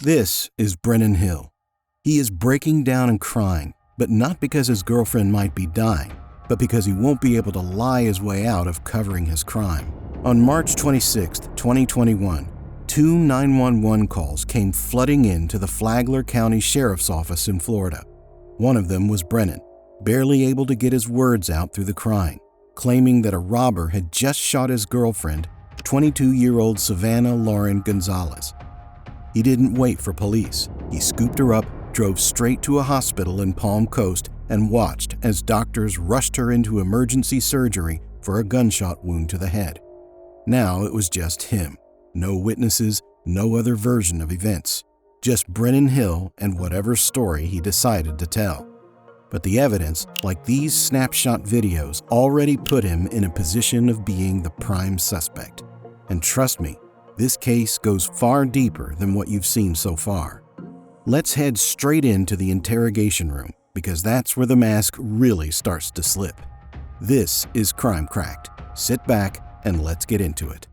This is Brennan Hill. He is breaking down and crying, but not because his girlfriend might be dying, but because he won't be able to lie his way out of covering his crime. On March 26, 2021, two 911 calls came flooding into the Flagler County Sheriff's Office in Florida. One of them was Brennan, barely able to get his words out through the crying, claiming that a robber had just shot his girlfriend, 22-year-old Savannah Gonzalez. He didn't wait for police. He scooped her up, drove straight to a hospital in Palm Coast, and watched as doctors rushed her into emergency surgery for a gunshot wound to the head. Now it was just him. No witnesses, no other version of events. Just Brennan Hill and whatever story he decided to tell. But the evidence, like these snapshot videos, already put him in a position of being the prime suspect. And trust me, this case goes far deeper than what you've seen so far. Let's head straight into the interrogation room, because that's where the mask really starts to slip. This is Crime Cracked. Sit back and let's get into it.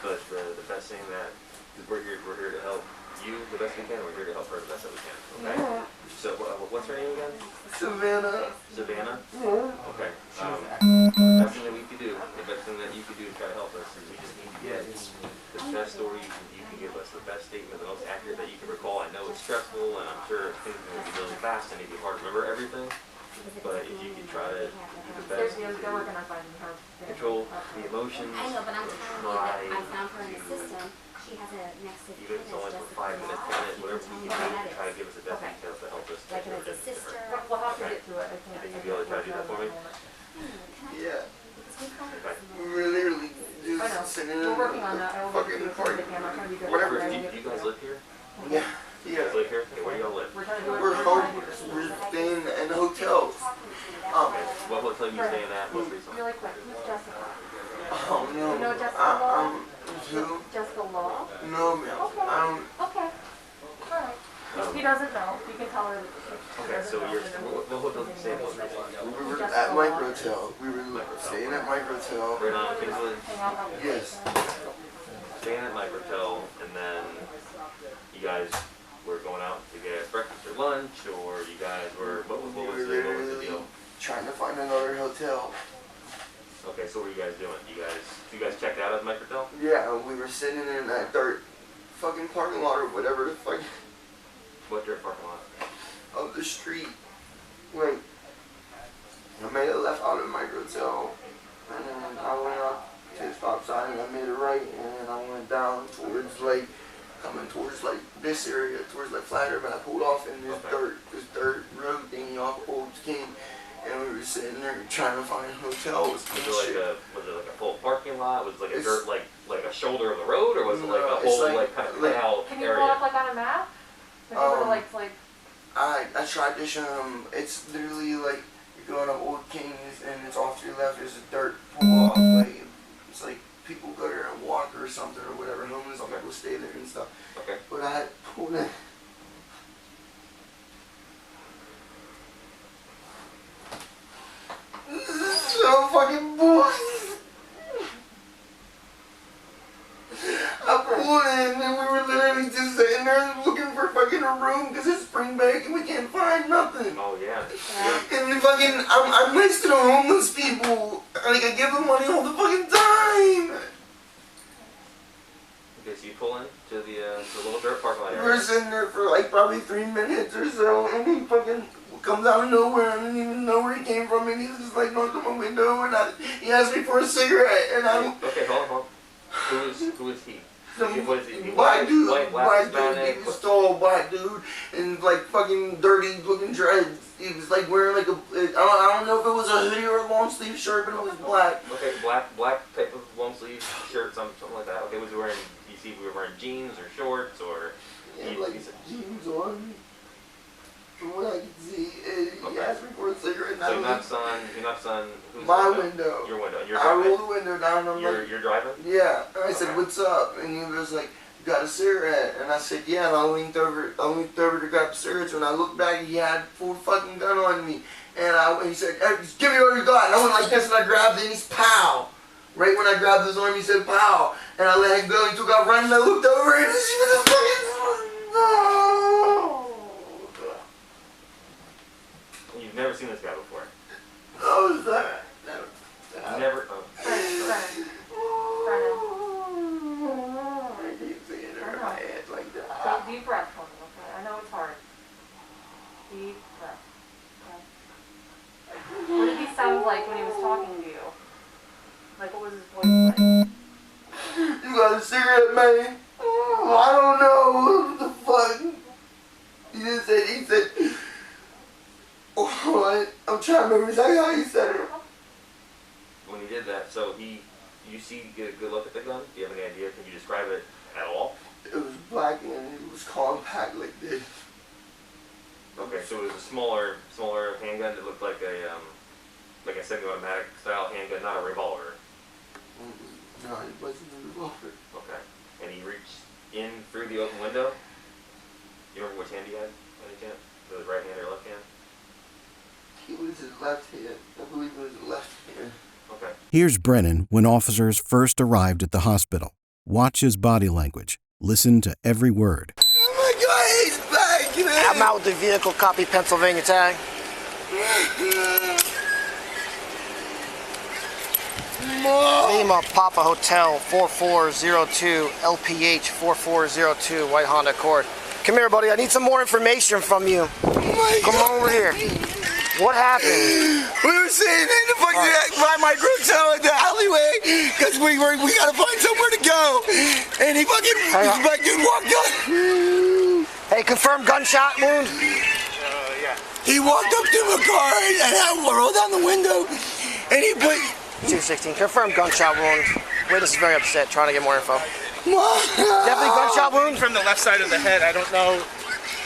But the best thing that, because we're here to help you the best we can, we're here to help her the best that we can, okay? Yeah. So what's her name again? Savannah. Savannah? Yeah. Okay. The best thing that we could do, the best thing that you could do to try to help us is we just need to get the best story you can give us, the best statement, the most accurate that you can recall. I know it's stressful, and I'm sure things are going to be really fast and it'd be hard to remember everything. But if you can try to do the best to control the emotions, I know, but I'm telling you that I found her in the system. She has a next to even if it's only for 5 minutes, 10 minutes, whatever you can do to try to give us the best details to help us. like as a sister. We'll have to get to it. I You think you'll be able to try to do that for me? Yeah. Okay. We're literally just sitting in We're working on that. I will fucking do party. the camera. I'm trying to be good. Whatever. Do you guys live here? Yeah. You guys live here? Okay, where do y'all live? We're trying to do it. Okay. We're staying in hotels. What hotel you staying at? What's recent? Really quick, who's Jessica? Oh no. You know Jessica Law? Who? Jessica Law? No, man. Okay. I don't. Okay. Alright. He doesn't know. You can tell her. Okay, so what hotel did you stay at? We were at Microtel. We were staying at Microtel. Brenan Hill. Yes. Staying at Microtel, and then you guys were going out to get breakfast or lunch, or you guys were, what was the deal? Trying to find another hotel. Okay, so what were you guys doing? You guys checked out of Microtel? Yeah, we were sitting in that dirt fucking parking lot or whatever the fuck. What dirt parking lot? Of the street. Wait. I made a left out of Microtel, and then I went up to the stop sign and I made a right, and then I went down towards like, coming towards like this area, towards like Flagler, but I pulled off in this dirt road thingy off Old King, and we were sitting there trying to find hotels. Was it like a full parking lot? Was it like a dirt, like a shoulder of the road, or was it like a whole like kind of cutout area? Can you pull up like on a map? I tried to show them. It's literally like you're going up Old Kings and it's off to your left. There's a dirt pull off. Like it's like people go there and walk or something or whatever. Homeless people stay there and stuff. Okay. But I had pulled in. This is so fucking bullshit. I pulled in and we were literally just sitting there looking for fucking a room because it's spring break and we can't find nothing. Oh yeah. And fucking, I'm next to the homeless people. Like I give them money all the fucking time. Okay, so you pull in to the little dirt parking lot area. We were sitting there for like probably 3 minutes or so, and he fucking comes out of nowhere. I didn't even know where he came from, and he's just like knocked on my window, and he asked me for a cigarette, and I. Okay, hold on. Who is he? Was he White dude, Hispanic? he was tall, white dude, and like fucking dirty looking dreads. He was like wearing like I don't know if it was a hoodie or a long sleeve shirt, but it was black. Okay, black type of long sleeve shirt, something like that. Okay, was he wearing? You see, we were wearing jeans or shorts or? Yeah, like jeans on. From what I can see, he asked me for a cigarette. So you're not son. Who's my window. Your window. I rolled the window down. And you're driving? Yeah. And I said, "What's up?" And he was like, "You got a cigarette?" And I said, "Yeah." And I leaned over to grab the cigarettes. When I looked back, he had full fucking gun on me. And he said, "Hey, just give me what you got." And I went like this, and I grabbed it, and he's pow. Right when I grabbed his arm, he said, "Pow." And I let him go. He took off running. And I looked over, and he was fucking. seen this guy before? Oh, that. Never. Brennan. I keep seeing her in my head like that. Take a deep breath for me, okay? I know it's hard. Deep breath. Okay. What did he sound like when he was talking to you? Like, what was his voice like? You got a cigarette, man? I don't know. What the fuck? He said, what? I'm trying to remember exactly how he said it. When he did that, so you get a good look at the gun? Do you have any idea? Can you describe it at all? It was black and it was compact like this. Okay, so it was a smaller handgun that looked like a semi-automatic style handgun, not a revolver. No, it wasn't a revolver. Okay. And he reached in through the open window? You remember which hand he had, by any chance? The right hand or left hand? It was his left hand. I believe it was his left hand. Okay. Here's Brennan when officers first arrived at the hospital. Watch his body language. Listen to every word. Oh my God, he's back, man! I'm out with the vehicle, copy Pennsylvania tag. Lima Papa Hotel 4402 LPH 4402 White Honda Accord. Come here, buddy. I need some more information from you. Come over here. What happened? We were sitting in the fucking by my group hotel in the alleyway because we gotta find somewhere to go. And he fucking this black dude walked up. Hey, confirmed gunshot wound? Yeah. He walked up to my car and I rolled down the window and he put 216. Confirmed gunshot wound. Witness is very upset, trying to get more info. Mom. Definitely gunshot wound? From the left side of the head, I don't know.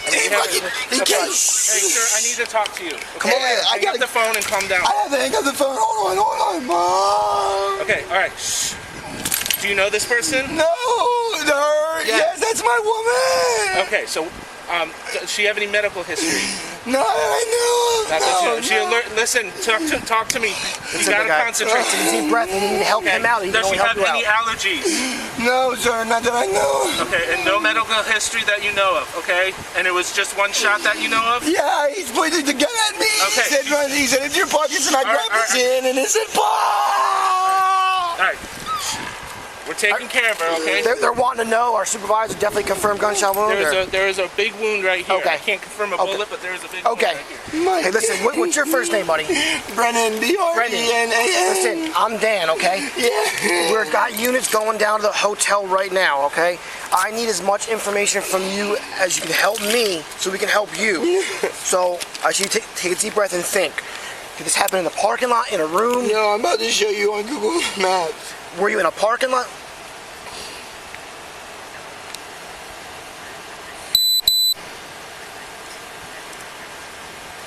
He can't. Hey, sir, I need to talk to you. Okay? Come on, I hang up the phone and calm down. I have to hang up the phone. Hold on, Mom. Okay, all right. Shh. Do you know this person? No, her. Yeah. Yes, that's my woman. Okay, so does she have any medical history? No, I know. Listen, talk to me. You gotta concentrate. Take a deep breath. You need to help him out. He Does can she only have help you any out. allergies? No, sir, not that I know. Okay, and no medical history that you know of, okay? And it was just one shot that you know of? Yeah, he's pointed the gun at me. Okay. He said, it's your pockets, and I grabbed his hand, and it said, "Paul!" All right. We're taking care of her, okay? They're wanting to know. Our supervisor definitely confirmed gunshot wound. There is a big wound right here. Okay. I can't confirm a bullet, but there is a big wound right here. Hey, listen, what's your first name, buddy? Brennan, B-R-E-N-A-N. Listen, I'm Dan, okay? Yeah. We've got units going down to the hotel right now, okay? I need as much information from you as you can help me so we can help you. So I should take a deep breath and think. Did this happen in the parking lot, in a room? No, I'm about to show you on Google Maps. Were you in a parking lot?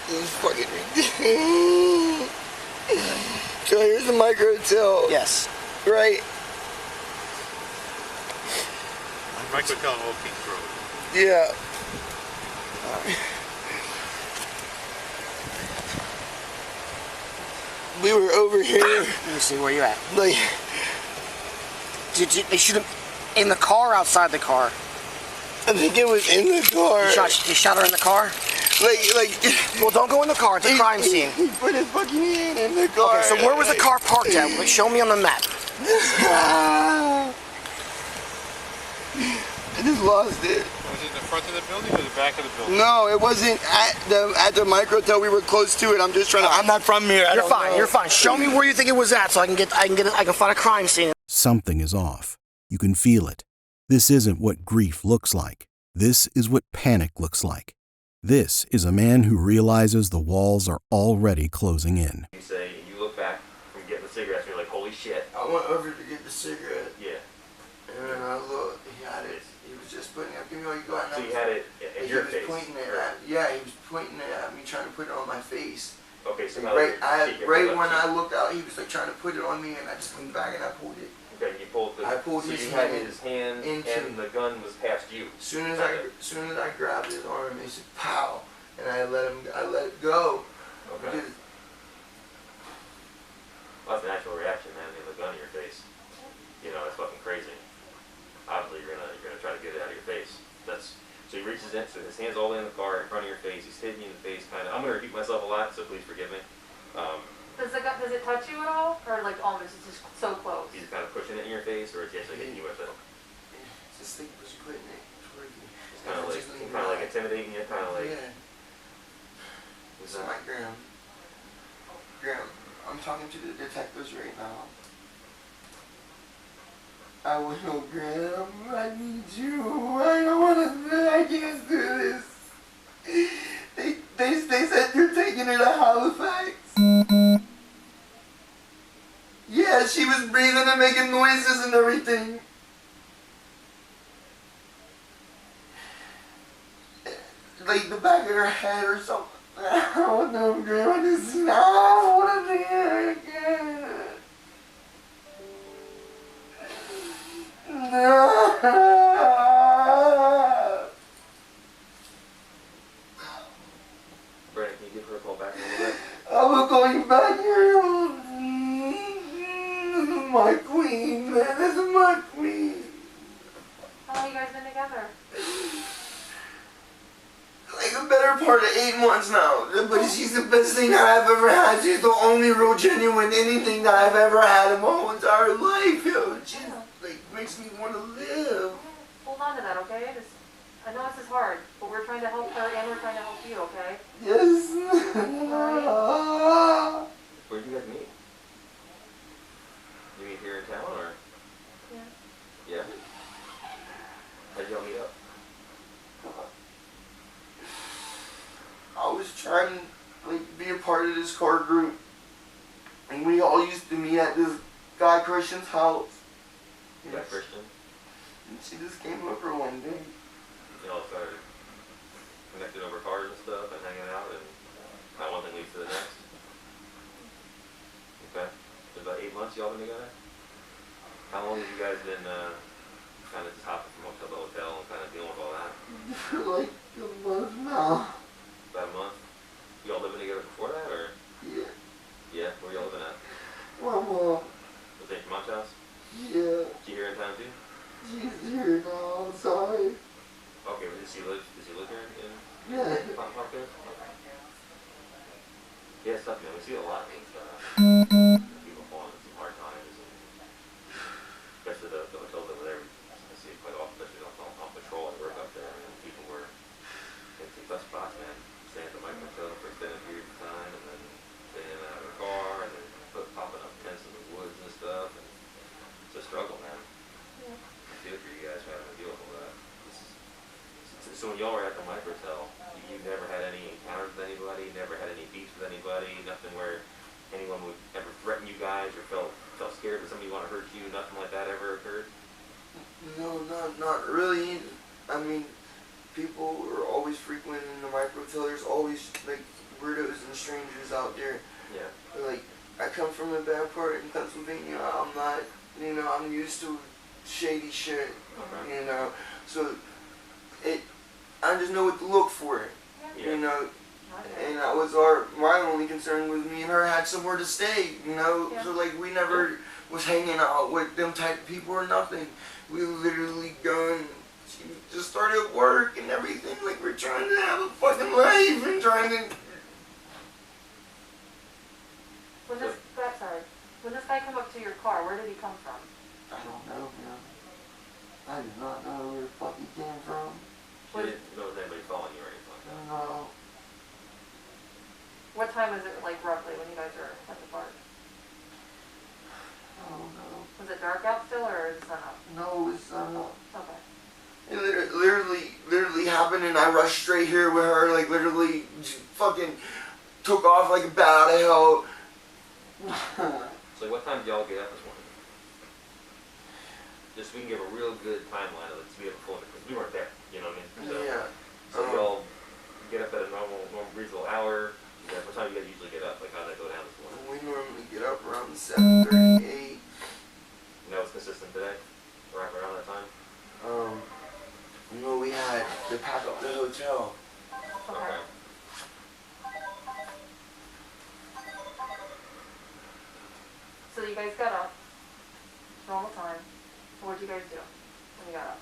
This is fucking ridiculous. So here's the micro hotel. Yes. Right. Micro hotel on Old Peaks Road. Yeah. We were over here. Let me see where you at. Like, They shoot him in the car or outside the car? I think it was in the car. You shot her in the car? Like. Well, don't go in the car. It's a crime scene. He put his fucking hand in the car. Okay, so where was the car parked at? Like, show me on the map. I just lost it. Was it in the front of the building or the back of the building? No, it wasn't at the micro hotel. We were close to it. I'm just trying to. I'm not from here. You're fine. You're fine. Show me where you think it was at, so I can find a crime scene. Something is off. You can feel it. This isn't what grief looks like. This is what panic looks like. This is a man who realizes the walls are already closing in. You say, you look back from getting the cigarettes and you're like, holy shit. I went over to get the cigarette. Yeah. And then I looked. He had it. He was just putting it. Give me all you got. So you had it at your face? He was pointing it at. Yeah, he was pointing it at me, trying to put it on my face. Okay, so And now right when I looked out, he was like trying to put it on me, and I just went back and I pulled it. Okay, you pulled the. I pulled so his you hand had his hand into- and the gun was past you. As soon as I grabbed his arm, he said "pow," and I let it go. Okay. Because Well, that's a natural reaction, man. You have a gun in your face. You know, that's fucking crazy. Obviously, you're gonna try to get it out of your face. So he reaches is it. So his hand's all the way in the car, in front of your face. He's hitting you in the face, kind of. I'm gonna repeat myself a lot, so please forgive me. Does it touch you at all, or like almost it's just so close? He's kind of pushing it in your face, or is he actually hitting you with it? Just think was putting it toward me. It's kind of like intimidating you, kind of like. Yeah. So my Graham, I'm talking to the detectives right now. I want no Graham. I need you. I don't want to. I can't do this. They said you're taking her to Halifax. Yeah, she was breathing and making noises and everything. Like the back of her head or something. I don't know, Graham. I just don't want to do it again. No. Brennan, can you give her a call back a little bit? I will call you back here. This is my queen, man. This is my queen. How long have you guys been together? Like a better part of 8 months now. But she's the best thing that I've ever had. She's the only real genuine anything that I've ever had in my whole entire life, yo. She like makes me want to live. Hold on to that, okay? I know this is hard, but we're trying to help her and we're trying to help you, okay? Yes. Where'd you guys meet? You meet here in town, or? Yeah. Yeah. How'd y'all meet up? I was trying to like be a part of this car group, and we all used to meet at this guy Christian's house. You got Christian? And she just came over one day. You all started connecting over cars and stuff and hanging out, and not one thing leads to the next. Okay. So about 8 months y'all been together? How long have you guys been kind of just hopping from hotel to hotel and kind of dealing with all that? For like a month now. About a month? Y'all living together before that, or? Yeah. Yeah? Where y'all living at? My mom. Was it your mom's house? Yeah. She here in town too? She's here now. I'm sorry. Okay, but does she live here in Yeah. Pop there? Okay. Yeah, it's tough, man. We see a lot of people falling into some hard times, and especially the hotels over there. I see it quite often, especially on patrol. I work up there, and people were in some tough spots, man. Staying at the micro hotel for extended periods of time, and then staying out of their car, and then popping up tents in the woods and stuff. And it's a struggle, man. Yeah. I feel for you guys having to deal with all that. So when y'all were at the micro hotel, you never had any encounters with anybody, never had any beefs with anybody, nothing where anyone would ever threaten you guys or felt scared that somebody want to hurt you, nothing like that ever occurred? No, not really. I mean, people are always frequenting the micro hotel. There's always like weirdos and strangers out there. Yeah. Like, I come from a bad part in Pennsylvania. I'm not, I'm used to shady shit, Okay. So I just know what to look for, Yeah. And that was my only concern was me and her had somewhere to stay, Yeah. So like we never was hanging out with them type of people or nothing. We literally she just started work and everything, like we're trying to have a fucking life and trying to. When this guy came up to your car, where did he come from? I don't know, man. I do not know where the fuck he came from. She didn't know if anybody following you or anything like that. No. What time was it, like, roughly, when you guys were at the park? I don't know. Was it dark out still, or is the sun up? No, it's not. Okay. It literally happened, and I rushed straight here with her, like literally just fucking took off like a bat out of hell. So what time did y'all get up this morning? Just so we can give a real good timeline of it to be able to pull it, because we weren't there, you know what I mean? So, Yeah. So y'all get up at a normal reasonable hour. What time do you guys usually get up? Like, how does that go down this morning? We normally get up around 7:38. And that was consistent today? Around that time? We had to pack up the hotel. Okay. So you guys got up, normal time. So what'd you guys do when you got up?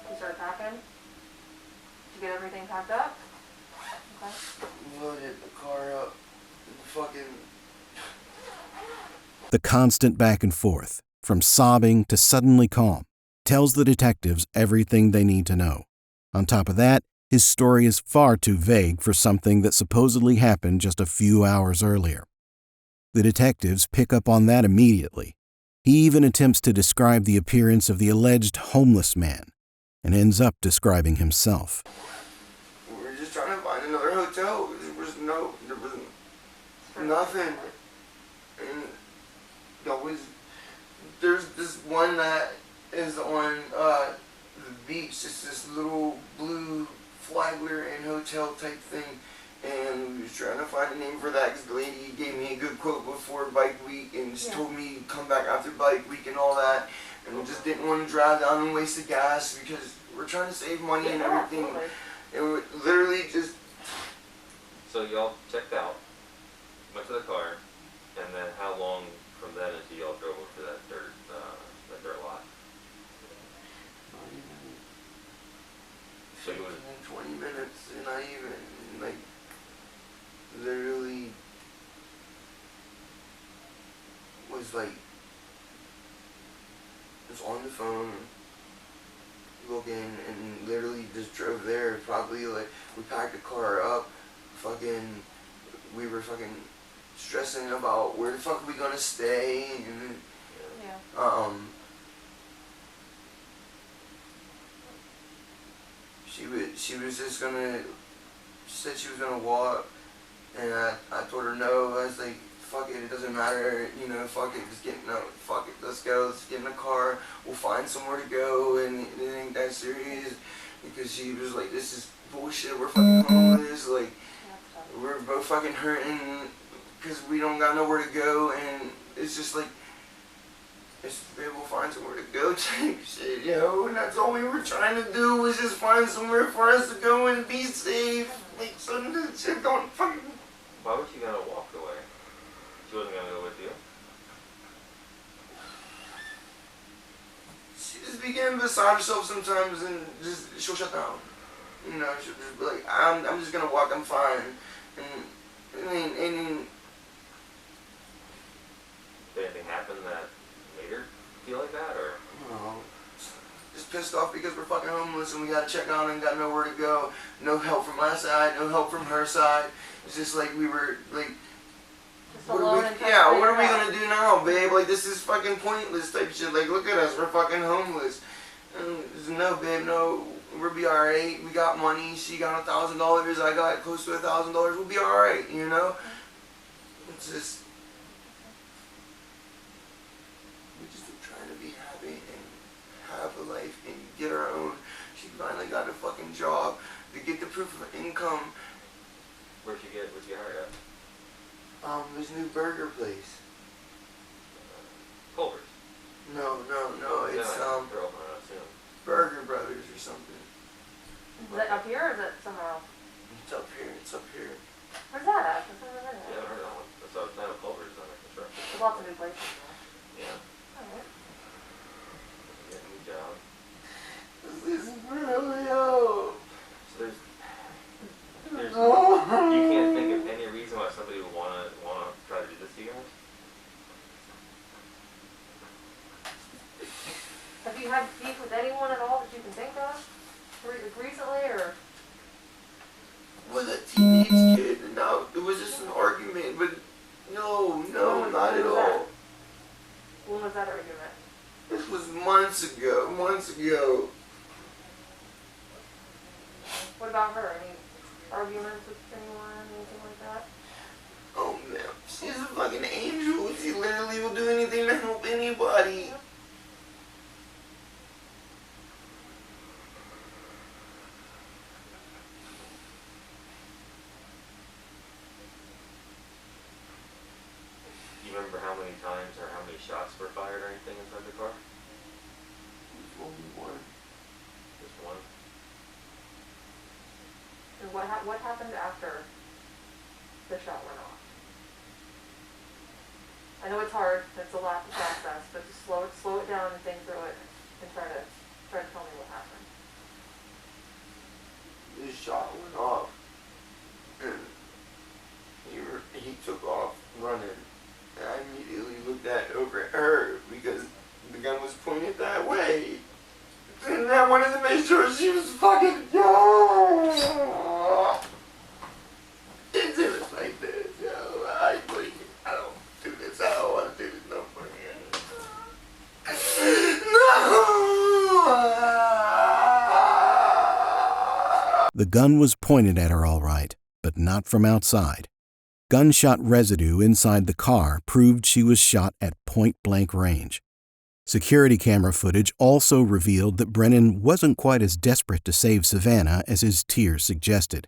You started packing? Did you get Loaded the car up and fucking... The constant back and forth, from sobbing to suddenly calm, tells the detectives everything they need to know. On top of that, his story is far too vague for something that supposedly happened just a few hours earlier. The detectives pick up on that immediately. He even attempts to describe the appearance of the alleged homeless man, and ends up describing himself. We were just trying to find another hotel. There was nothing. And there's this one that is on the beach. It's this little blue flagler and hotel type thing. And we was trying to find a name for that because the lady gave me a good quote before bike week and she told me to come back after bike week and all that. And we just didn't want to drive down and waste the gas because we're trying to save money and everything. And we literally just... So y'all checked out, went to the car, and then how long from then until y'all drove up to that dirt lot? So you was 20 minutes, and I even, like, literally was like, was on the phone looking and literally just drove there. Probably like, we packed the car up, we were fucking stressing about where the fuck we gonna stay, and she was just gonna, she said she was gonna walk, and I told her no. I was like, fuck it doesn't matter, you know, fuck it, fuck it, let's go, let's get in the car, we'll find somewhere to go, and it ain't that serious, because she was like, this is bullshit, we're fucking homeless, like, we're both fucking hurting, because we don't got nowhere to go, and it's just like, it's to be able to find somewhere to go type shit, yo, and that's all we were trying to do, was just find somewhere for us to go and be safe, like, so that shit don't fucking... Why was she gonna walk away? She wasn't gonna go with you? She just began beside herself sometimes, and just, she'll shut down, you know, she'll just be like, I'm just gonna walk, I'm fine, and Did anything happen that made her feel like that, or? No. Just pissed off because we're fucking homeless and we gotta check on and got nowhere to go. No help from my side, no help from her side. It's just like we were like, what are we gonna do now, babe? Like, this is fucking pointless type shit. Like, look at us, we're fucking homeless. And no, babe, no, we'll be alright. We got money. She got $1,000. I got close to $1,000. We'll be alright, you know? It's just, we just were trying to be happy and have a life and get our own. She finally got a fucking job to get the proof of income. Where'd you hire at? This new burger place. Culver's. No, it's Burger Brothers or something. Is that up here or is it somewhere else? It's up here. Where's that at? I've never heard of Yeah, I heard that one. That's out of Culver's on the construction. There's lots of new places there. Yeah. Alright. Get a new job. This is really old. So you can't think of any reason why somebody would wanna try to do this to you guys? Have you had beef with anyone at all that you can think of? Recently, or? Was a teenage kid. No, it was just an argument, but no, not at all. When was that argument? This was months ago. What about her? Any arguments with anyone, anything like that? Oh man, she's a fucking angel. She literally will do anything to help anybody. Do you remember how many times or how many shots were fired or anything inside the car? Only one. Just one? And what happened after the shot went off? I know it's hard, it's a lot to process, but just slow it down and think through it and try to tell me what happened. The shot went off, gun was pointed at her all right, but not from outside. Gunshot residue inside the car proved she was shot at point-blank range. Security camera footage also revealed that Brennan wasn't quite as desperate to save Savannah as his tears suggested.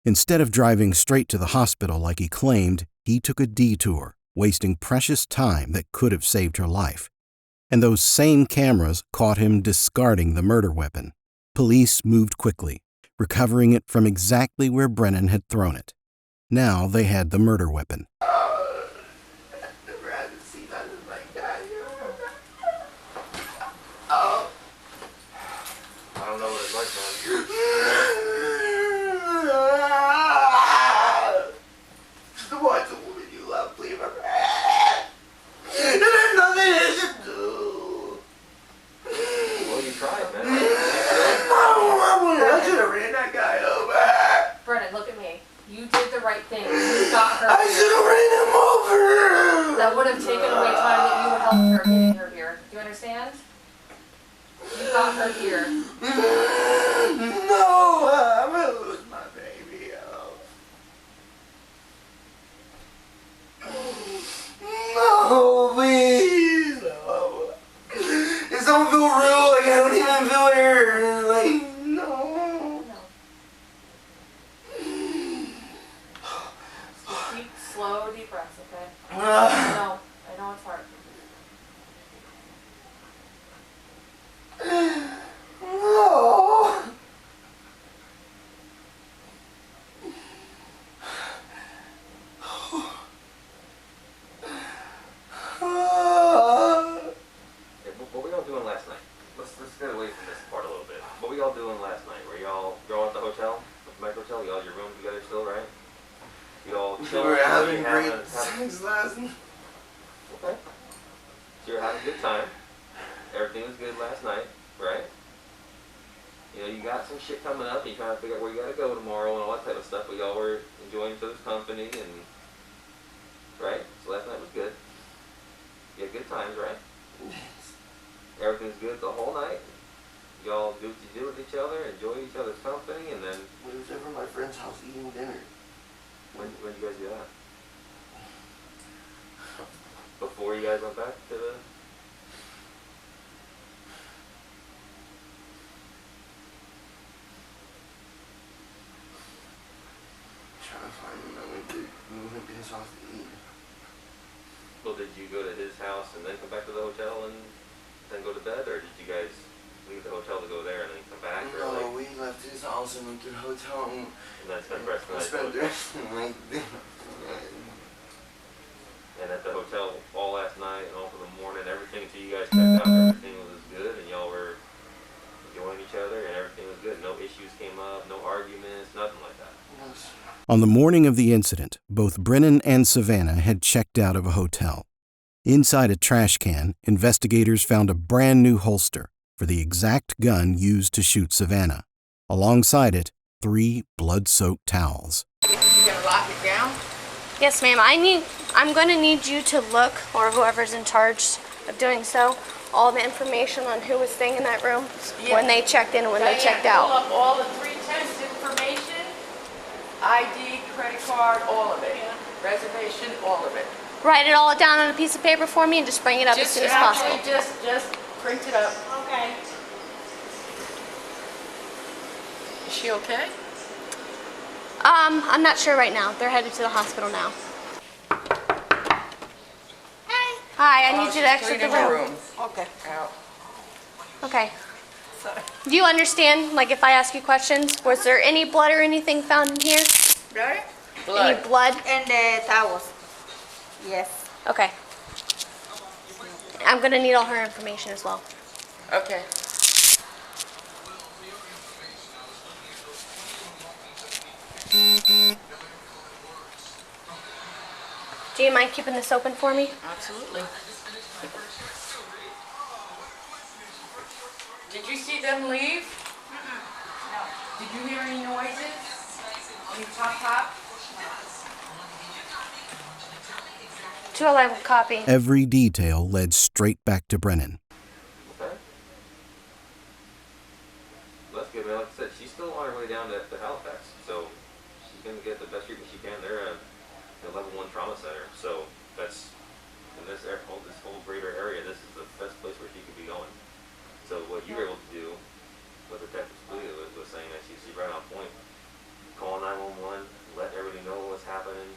Instead of driving straight to the hospital like he claimed, he took a detour, wasting precious time that could have saved her life. And those same cameras caught him discarding the murder weapon. Police moved quickly, recovering it from exactly where Brennan had thrown it. Now they had the murder weapon. I've never had to see nothing like that. Oh. I don't know what it's like, man. The one's a woman you love, please, my friend. And there's nothing you can do. Well, you tried, man. I should have ran that guy over. Brennan, look at me. You did the right thing. You got her. I should have ran him over. That would have taken away time that you helped her getting her here. Do you understand? You got her here. No, I'm gonna lose my baby. No, please. No. It don't feel real. Like I don't even feel here. Like no. Deep, slow, deep breaths, okay? No, I know it's hard. No. What were y'all doing last night? Let's get away from this part a little bit. What were y'all doing last night? Were y'all at the hotel? At the micro hotel? Y'all your room together still, right? Y'all We chilling? were having You great having- sex last night. Okay. So you're having a good time. Everything was good last night, right? You know, you got some shit coming up. You're trying to figure out where you gotta go tomorrow and all that type of stuff. But y'all were enjoying each other's company and right. So last night was good. You had good times, right? Everything's good the whole night. Y'all do what you do with each other, enjoy each other's company, and then We was over at my friend's house eating dinner. when did you guys do that? Before you guys went back to the. Trying to find him, and we went to his house to eat. Well, did you go to his house and then come back to the hotel and then go to bed, or did you guys leave the hotel to go there and then come back? Or No, like, we left his house and went to the hotel and then spent the rest of the night. spent the rest of the night there. And at the hotel all last night and all for the morning, everything until you guys checked out, everything was good and y'all were enjoying each other and everything was good. No issues came up, no arguments, nothing like that. Yes. On the morning of the incident, both Brennan and Savannah had checked out of a hotel. Inside a trash can, investigators found a brand new holster for the exact gun used to shoot Savannah. Alongside it, 3 blood-soaked towels. You gonna lock it down? Yes, ma'am. I'm going to need you to look, or whoever's in charge of doing so, all the information on who was staying in that room when they checked in and when they checked Pull out. up all the 310's information, ID, credit card, all of it. Reservation, all of it. Write it all down on a piece of paper for me and just bring it up as soon as possible. Just print it up. Okay. Is she okay? I'm not sure right now. They're headed to the hospital now. Hi, I need you to exit the room. Okay. Out. Okay. Sorry. Do you understand, like, if I ask you questions, was there any blood or anything found in here? Blood? Any blood? And the towels. Yes. Okay. I'm gonna need all her information as well. Okay. Do you mind keeping this open for me? Absolutely. Did you see them leave? No. Did you hear any noises? Any pop? 211 copy. Every detail led straight back to Brennan. Okay. That's good, man. Like I said, she's still on her way down to the house. the best treatment she can. They're a level 1 trauma center, so that's in this whole greater area. This is the best place where she could be going. So what you were able to do, what Detective Scalia was saying, that she's right on point. Call 911, let everybody know what's happening.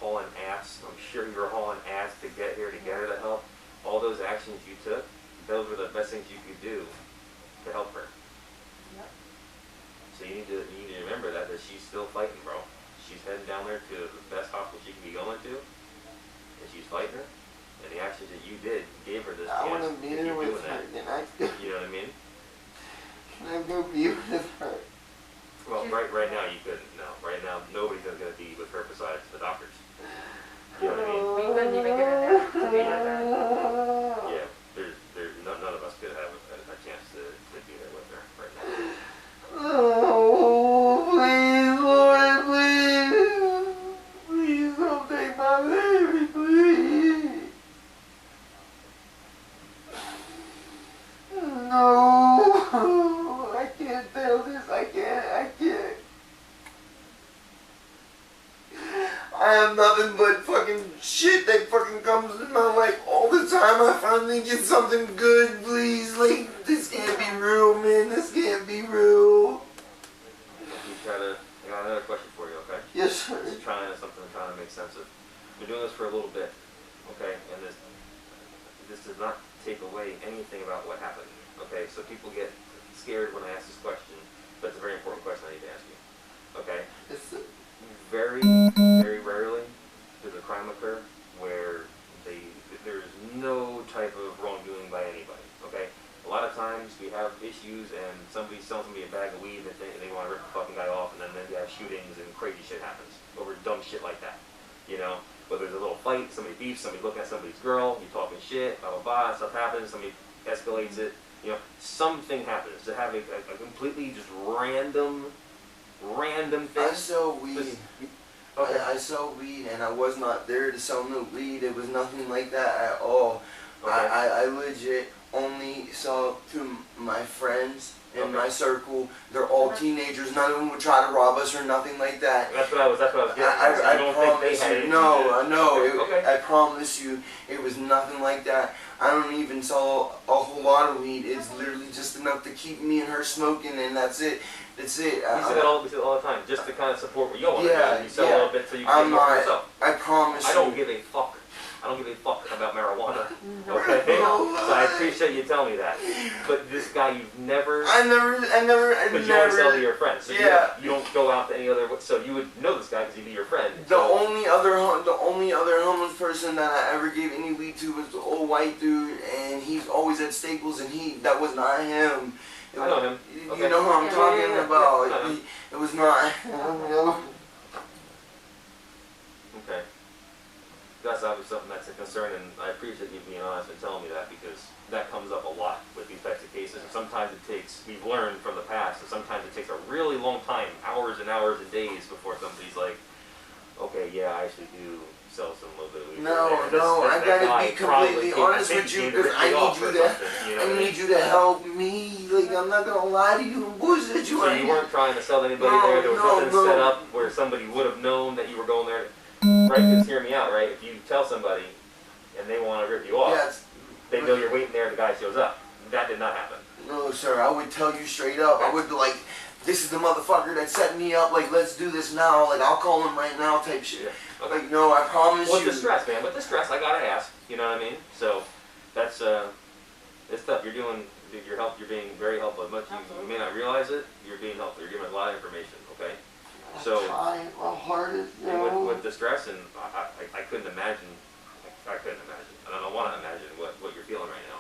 Hauling ass. I'm sure you were hauling ass to get here, to get her the help. All those actions you took, those were the best things you could do to help her. Yep. So you need to remember that she's still fighting, bro. She's heading down there to the best hospital she can be going to, and she's fighting her. And the actions that you did gave her this I chance want to be there with her. Can I go? You know what I mean? Can I go be with her? Well, right now you couldn't. No, right now nobody's going to be with her besides the doctors. You know what I mean? We couldn't even get in there to be with her. Yeah, none of us could have a chance to be there with her right now. Oh, please, Lord, please. Please don't take my baby, please. No, I can't tell this. I can't. I have nothing but fucking shit that fucking comes in my life all the time. I finally get something good, please. Like, this can't be real, man. This can't be real. I got another question for you, okay? Yes, sir. Something I'm trying to make sense of. We're doing this for a little bit, okay? And this does not take away anything about what happened, okay? So people get scared when I ask this question, but it's a very important question I need to ask you, okay? Yes, sir. Very, very rarely does a crime occur where there's no type of wrongdoing by anybody, okay? A lot of times we have issues and somebody's selling somebody a bag of weed and they want to rip the fucking guy off, and then they have shootings and crazy shit happens over dumb shit like that, you know? Whether there's a little fight, somebody beefs, somebody looking at somebody's girl, you talking shit, blah, blah, blah, stuff happens, somebody escalates it, you know, something happens. To have a completely just random thing. I sell weed. Okay. I sell weed, and I was not there to sell no weed. It was nothing like that at all. Okay. I legit only sell to my friends in my circle. They're all teenagers. None of them would try to rob us or nothing like that. That's what I was getting. I don't promise think they had you. it. No. Okay. I promise you, it was nothing like that. I don't even sell a whole lot of weed. It's literally just enough to keep me and her smoking, and that's it. That's it. We say that all the time, just to kind of support what you want to do. You sell a little bit so you can I'm get more for not. yourself. I promise I you. don't give a fuck. I don't give a fuck about marijuana. Okay? So I appreciate you telling me that. But this guy, you've never. I never. But you only sell to your friends. So Yeah. you don't go out to any other. So you would know this guy because he'd be your friend. The only other homeless person that I ever gave any weed to was the old white dude, and he's always at Staples, and that was not him. I know him. Okay. You know who I'm talking Yeah. about. It was not him. Okay. That's obviously something that's a concern, and I appreciate you being honest and telling me that, because that comes up a lot with these types of cases. And sometimes we've learned from the past, and sometimes it takes a really long time, hours and hours and days, before somebody's like, okay, yeah, I actually do sell some little bit of weed. No, I gotta be completely honest with you, because I need you to help me. Like, I'm not gonna lie to you and bullshit you. So you weren't trying to sell to anybody there? There was nothing set up where somebody would have known that you were going there? Right, just hear me out, right? If you tell somebody and they want to rip you off, they know you're waiting there and the guy shows up. That did not happen. No, sir, I would tell you straight up. I would be like, this is the motherfucker that set me up, like, let's do this now, like, I'll call him right now type shit. Yeah. Okay. Like, no, I promise you. With the stress, man, with the stress, I gotta ask, you know what I mean? So, that's, it's tough. You're being very helpful. As much you may not realize it, you're being helpful. You're giving a lot of information, okay? So, I'm trying my hardest, and with the stress, and I couldn't imagine, and I don't want to imagine what you're feeling right now.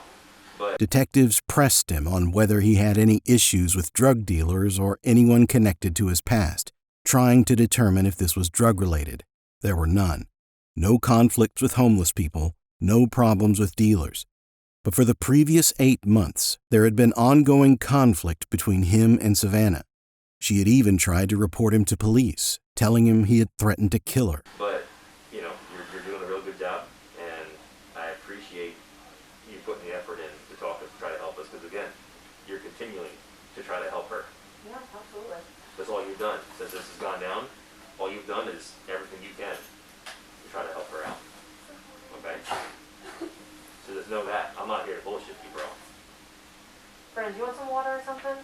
But detectives pressed him on whether he had any issues with drug dealers or anyone connected to his past, trying to determine if this was drug-related. There were none. No conflicts with homeless people, no problems with dealers. But for the previous 8 months, there had been ongoing conflict between him and Savannah. She had even tried to report him to police, telling him he had threatened to kill her. But, you know, you're doing a real good job, and I appreciate you putting the effort in to talk us, to try to help us, because again, you're continuing to try to help her. Yeah, absolutely. That's all you've done since this has gone down. all you've done is everything you can to try to help her out. Okay? So just know that. I'm not here to bullshit you, bro. Brennan, do you want some water or something?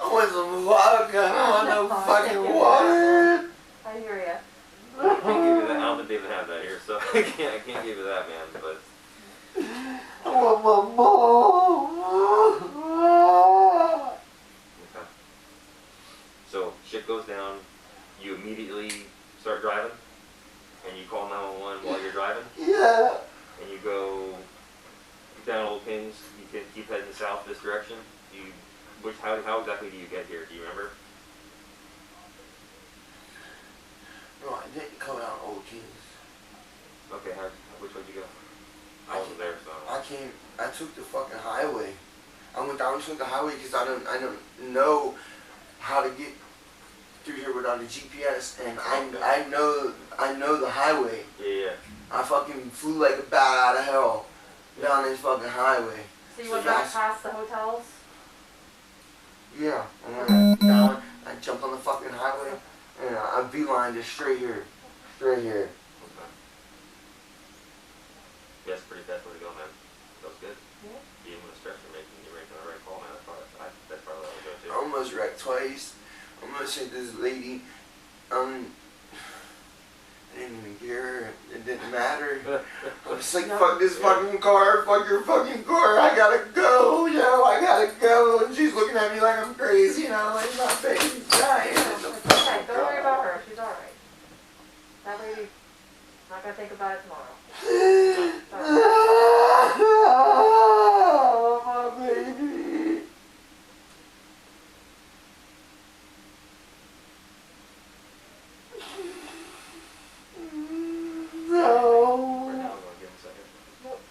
I want some vodka. I don't want no fucking water. I hear ya. I can't give you that. I don't think they even have that here, so I can't give you that, man. But I want my mom. okay. So shit goes down. You immediately start driving, and you call 911 while you're driving. Yeah. And you go down Old Kings. You can keep heading south this direction. How exactly do you get here? Do you remember? No, I didn't come out Old Kings. Okay, which way did you go? I wasn't there, so. I took the fucking highway. I went down and took the highway because I don't know how to get through here without a GPS, and I know the highway. Yeah. I fucking flew like a bat out of hell down this fucking highway. So you went back past the hotels? Yeah, and I went down, I jumped on the fucking highway, and I beelined it straight here. Straight here. Okay. Yes, pretty fast way to go, man. That was good. Yeah. Even with the stress you're making the right call, man. That's probably what I would go I almost wrecked twice. I almost hit this lady. I didn't even care. It didn't matter. I was like, fuck this fucking car, fuck your fucking car. I gotta go, yo, I gotta go. And she's looking at me like I'm crazy, and I'm like, my baby's dying. Okay, don't worry about her. She's alright. That lady's not gonna think about it tomorrow. Oh, my baby.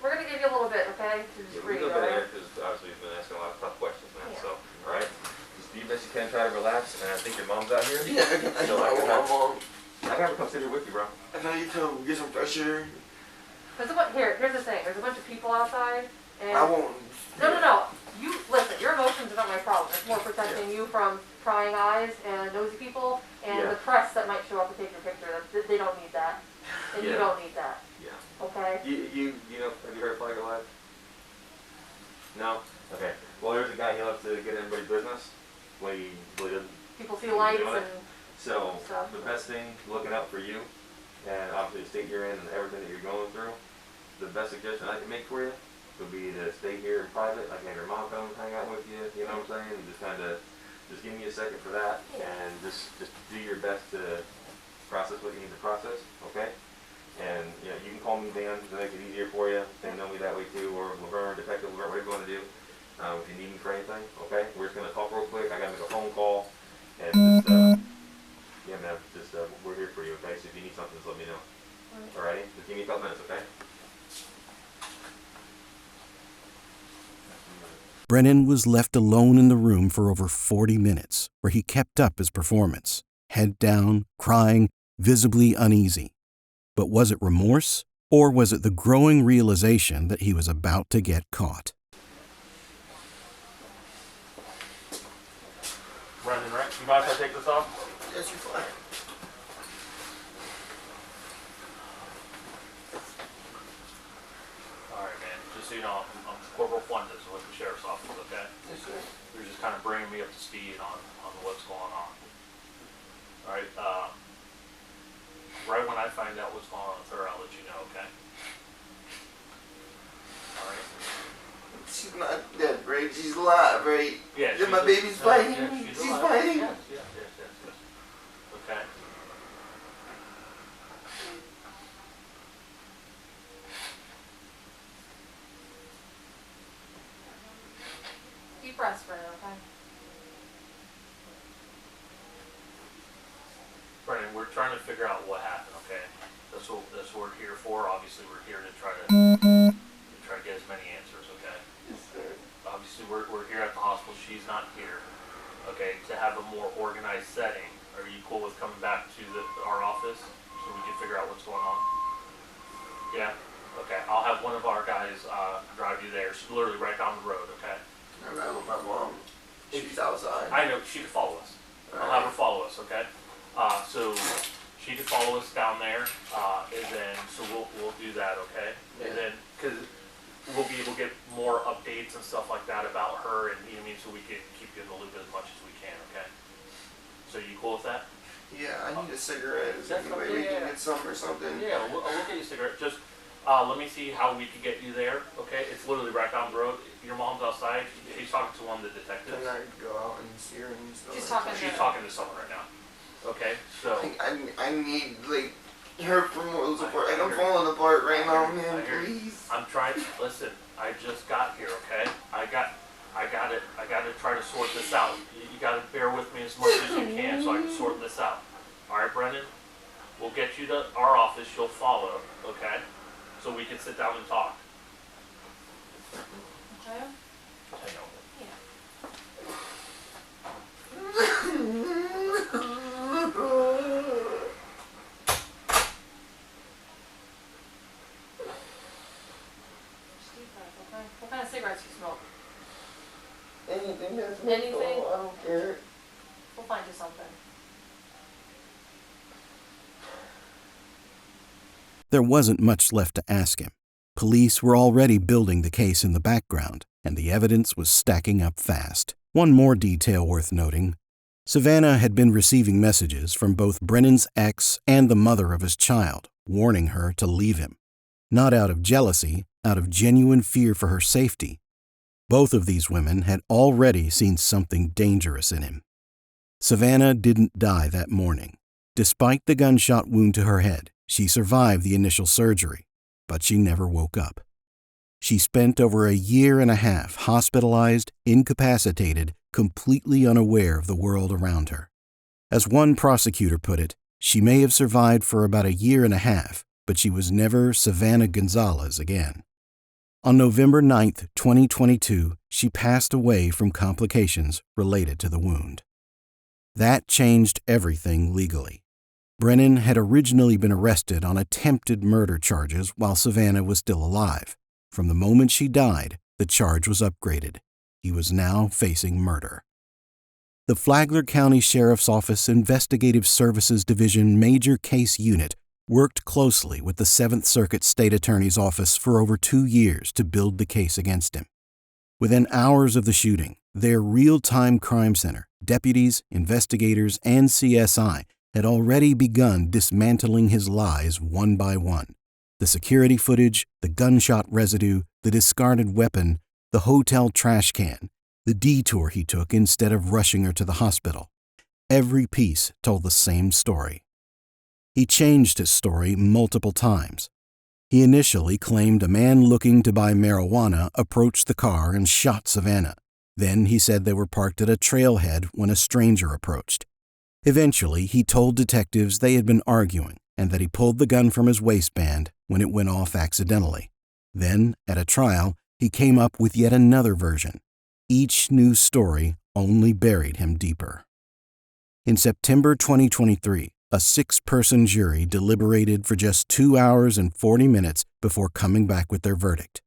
We're gonna give you a little bit, okay? To just breathe, a little bit right? there, because obviously you've been asking a lot of tough questions, man. So, all right, just do your best you can, try to relax. And I think your mom's out here. Yeah, I want my mom. I gotta come sit here with you, bro. I know you come get some fresh air. Here's the thing. There's a bunch of people outside, and I won't. No. You listen. Your emotions are not my problem. It's more protecting you from prying eyes and nosy people and the press that might show up to take your picture. They don't need that, and you don't need that. Yeah. Okay. You know, have you heard of Flag Alive? No? Okay. Well, there's a guy he loves to get everybody's business. People see lights and so stuff. the best thing, looking out for you, and obviously the state you're in and everything that you're going through, the best suggestion I can make for you would be to stay here in private. Like have your mom come hang out with you, you know what I'm saying? And just give me a second for that, and just do your best to process what you need to process, okay? And you know, you can call me Dan to make it easier for you. They know me that way too, or Laverne, Detective Laverne, whatever you want to do. If you need me for anything, okay? We're just gonna talk real quick. I gotta make a phone call, and just yeah, man, just we're here for you, okay? So if you need something, just let me know. Alrighty, just give me a couple minutes, okay? Brennan was left alone in the room for over 40 minutes, where he kept up his performance, head down, crying, visibly uneasy. But was it remorse, or was it the growing realization that he was about to get caught? Brendan, right? You mind if I take this off? Yes, you're fine. Alright, man. Just so you know, I'm Corporal Fuentes with the Sheriff's Office, okay? Yes, sir. You're just kind of bringing me up to speed on what's going on. Alright, right when I find out what's going on with her, I'll let you know, okay? Alright? She's not dead, right? She's alive, right? Yeah, Then my baby's fighting. Yeah, she's alive. fighting. Yes. Okay. Deep breaths, Brennan, okay? Brennan, we're trying to figure out what happened, okay? That's what we're here for. Obviously, we're here to try to get as many answers, okay? Yes, sir. Obviously, we're here at the hospital. She's not here, okay? To have a more organized setting, are you cool with coming back to our office so we can figure out what's going on? Yeah? Okay, I'll have one of our guys drive you there. She's literally right down the road, okay? I'm not with my mom. She's outside. I know, she can follow us. I'll have her follow us, okay? So she could follow us down there, and then, so we'll do that, okay? And then, cause we'll be able to get more updates and stuff like that about her, and you know what I mean, so we can keep you in the loop as much as we can, okay? So you cool with that? Yeah, I need a cigarette. Is there any way we can get some or something? Yeah, we'll get you a cigarette. Just let me see how we can get you there, okay? It's literally right down the road. Your mom's outside. She's talking to one of the detectives. Can I go out and see her and stuff? She's talking to someone right now. Okay, so. I need, like, her from worlds apart. Like, I'm falling apart right now, man. Please. I'm trying. Listen, I just got here, okay? I gotta try to sort this out. You gotta bear with me as much as you can so I can sort this out. All right, Brennan? We'll get you to our office. You'll follow, okay? So we can sit down and talk. Okay. Hang on. What kind of cigarettes you smoke? Anything that's Anything? menthol, I don't care. We'll find you something. There wasn't much left to ask him. Police were already building the case in the background, and the evidence was stacking up fast. One more detail worth noting. Savannah had been receiving messages from both Brennan's ex and the mother of his child, warning her to leave him. Not out of jealousy, out of genuine fear for her safety. Both of these women had already seen something dangerous in him. Savannah didn't die that morning. Despite the gunshot wound to her head, she survived the initial surgery, but she never woke up. She spent over a year and a half hospitalized, incapacitated, completely unaware of the world around her. As one prosecutor put it, she may have survived for about a year and a half, but she was never Savannah Gonzalez again. On November 9th, 2022, she passed away from complications related to the wound. That changed everything legally. Brennan had originally been arrested on attempted murder charges while Savannah was still alive. From the moment she died, the charge was upgraded. He was now facing murder. The Flagler County Sheriff's Office Investigative Services Division Major Case Unit worked closely with the 7th Circuit State Attorney's Office for over 2 years to build the case against him. Within hours of the shooting, their real-time crime center, deputies, investigators, and CSI had already begun dismantling his lies one by one. The security footage, the gunshot residue, the discarded weapon, the hotel trash can, the detour he took instead of rushing her to the hospital. Every piece told the same story. He changed his story multiple times. He initially claimed a man looking to buy marijuana approached the car and shot Savannah. Then he said they were parked at a trailhead when a stranger approached. Eventually, he told detectives they had been arguing and that he pulled the gun from his waistband when it went off accidentally. Then, at a trial, he came up with yet another version. Each new story only buried him deeper. In September 2023, a 6-person jury deliberated for just 2 hours and 40 minutes before coming back with their verdict.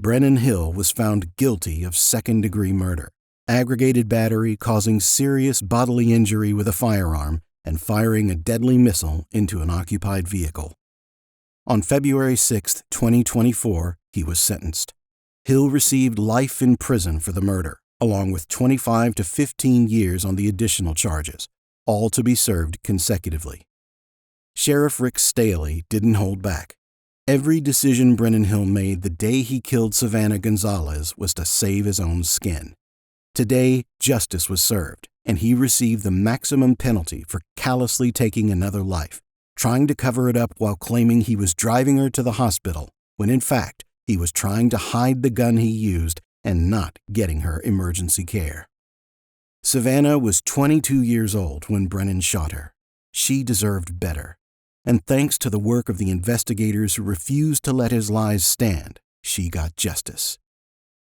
Brenan Hill was found guilty of second-degree murder, aggravated battery causing serious bodily injury with a firearm, and firing a deadly missile into an occupied vehicle. On February 6, 2024, he was sentenced. Hill received life in prison for the murder, along with 25 to 15 years on the additional charges, all to be served consecutively. Sheriff Rick Staley didn't hold back. Every decision Brenan Hill made the day he killed Savannah Gonzalez was to save his own skin. Today, justice was served, and he received the maximum penalty for callously taking another life, trying to cover it up while claiming he was driving her to the hospital, when in fact, he was trying to hide the gun he used and not getting her emergency care. Savannah was 22 years old when Brennan shot her. She deserved better. And thanks to the work of the investigators who refused to let his lies stand, she got justice.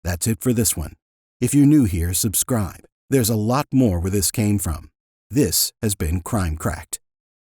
That's it for this one. If you're new here, subscribe. There's a lot more where this came from. This has been Crime Cracked.